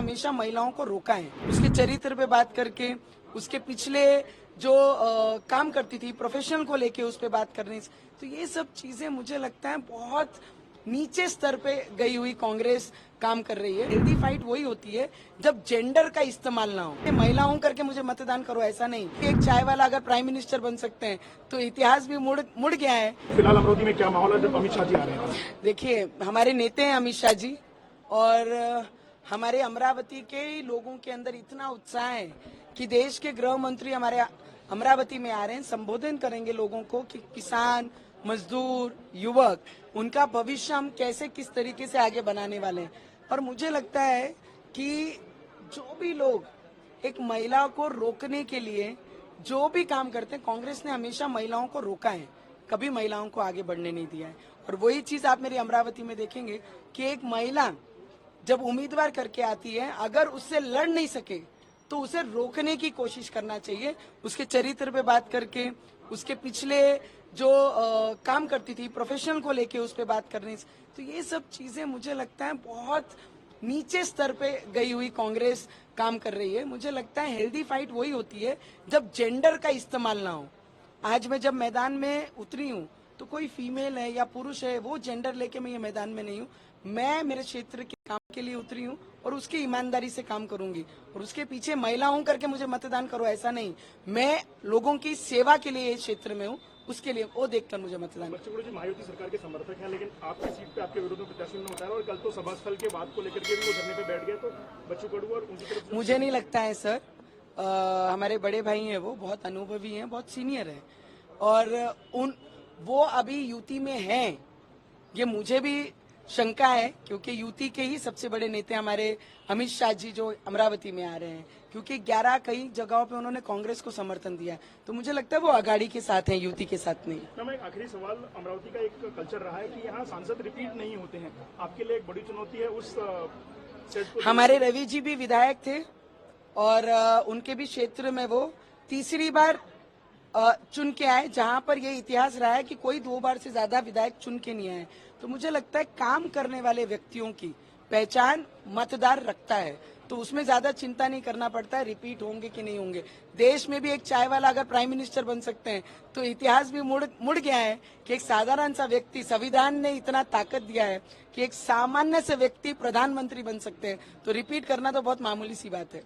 हमेशा महिलाओं को रोका है, उसके चरित्र पे बात करके, उसके पिछले जो काम करती थी प्रोफेशन को लेके उस पे बात करने से। तो ये सब चीजें मुझे लगता है बहुत नीचे स्तर पे गई हुई कांग्रेस काम कर रही है। हेल्दी फाइट वही होती है जब जेंडर का इस्तेमाल ना हो। महिला हूं करके मुझे मतदान करो ऐसा नहीं। एक चाय वाला अगर प्राइम मिनिस्टर बन सकते हैं तो इतिहास भी मुड़ गया है। फिलहाल अमरावती में क्या माहौल है जब अमित शाह जी आ रहे हैं? देखिए, हमारे नेता हैं अमित शाह जी, और हमारे अमरावती के लोगों के अंदर इतना उत्साह है कि देश के गृह मंत्री हमारे अमरावती में आ रहे हैं, संबोधन करेंगे लोगों को कि किसान, मजदूर, युवक, उनका भविष्य हम कैसे किस तरीके से आगे बनाने वाले हैं। और मुझे लगता है कि जो भी लोग एक महिला को रोकने के लिए जो भी काम करते हैं, कांग्रेस ने हमेशा महिलाओं को रोका है, कभी महिलाओं को आगे बढ़ने नहीं दिया है। और वही चीज आप मेरी अमरावती में देखेंगे कि एक महिला जब उम्मीदवार करके आती है, अगर उससे लड़ नहीं सके तो उसे रोकने की कोशिश करना चाहिए, उसके चरित्र पे बात करके, उसके पिछले जो काम करती थी प्रोफेशन को लेके उस पे बात करने से। तो ये सब चीजें मुझे लगता है बहुत नीचे स्तर पे गई हुई कांग्रेस काम कर रही है। मुझे लगता है हेल्दी फाइट वही होती है जब जेंडर का इस्तेमाल ना हो। आज मैं जब मैदान में उतरी हूँ तो कोई फीमेल है या पुरुष है वो जेंडर लेके मैं ये मैदान में नहीं हूँ। मैं मेरे क्षेत्र के काम के लिए उतरी हूँ और उसकी ईमानदारी से काम करूंगी। और उसके पीछे महिला हूं करके मुझे मतदान करो ऐसा नहीं। मैं लोगों की सेवा के लिए इस क्षेत्र में हूँ, उसके लिए वो देखकर मुझे मतदान। बच्चू कडू जी मायावती सरकार के समर्थक हैं, लेकिन आपकी सीट पे आपके विरोध में प्रत्याशी ने बताया, और कल तो सभा स्थल के बात को लेकर के भी वो धरने पे बैठ गए। तो बच्चू कडू और उनकी तरफ मुझे नहीं लगता है सर, हमारे बड़े भाई हैं, वो बहुत अनुभवी हैं, बहुत सीनियर हैं, और वो अभी यूटी में हैं, ये मुझे भी शंका है, क्योंकि यूटी के ही सबसे बड़े नेता हमारे अमित शाह जी जो अमरावती में आ रहे हैं, क्योंकि 11 कई जगहों पे उन्होंने कांग्रेस को समर्थन दिया, तो मुझे लगता है वो अघाड़ी के साथ हैं, यूटी के साथ नहीं। मैम, एक आखिरी सवाल, अमरावती का एक कल्चर रहा है कि यहाँ सांसद रिपीट नहीं होते हैं, आपके लिए एक बड़ी चुनौती है उस सेट को? हमारे रवि जी भी विधायक थे और उनके भी क्षेत्र में वो तीसरी बार चुन के आए, जहां पर ये इतिहास रहा है कि कोई 2 बार से ज्यादा विधायक चुन के नहीं आए। तो मुझे लगता है काम करने वाले व्यक्तियों की पहचान मतदार रखता है, तो उसमें ज्यादा चिंता नहीं करना पड़ता है रिपीट होंगे कि नहीं होंगे। देश में भी एक चाय वाला अगर प्राइम मिनिस्टर बन सकते हैं तो इतिहास भी मुड़ गया है कि एक साधारण सा व्यक्ति, संविधान ने इतना ताकत दिया है कि एक सामान्य से व्यक्ति प्रधानमंत्री बन सकते हैं, तो रिपीट करना तो बहुत मामूली सी बात है।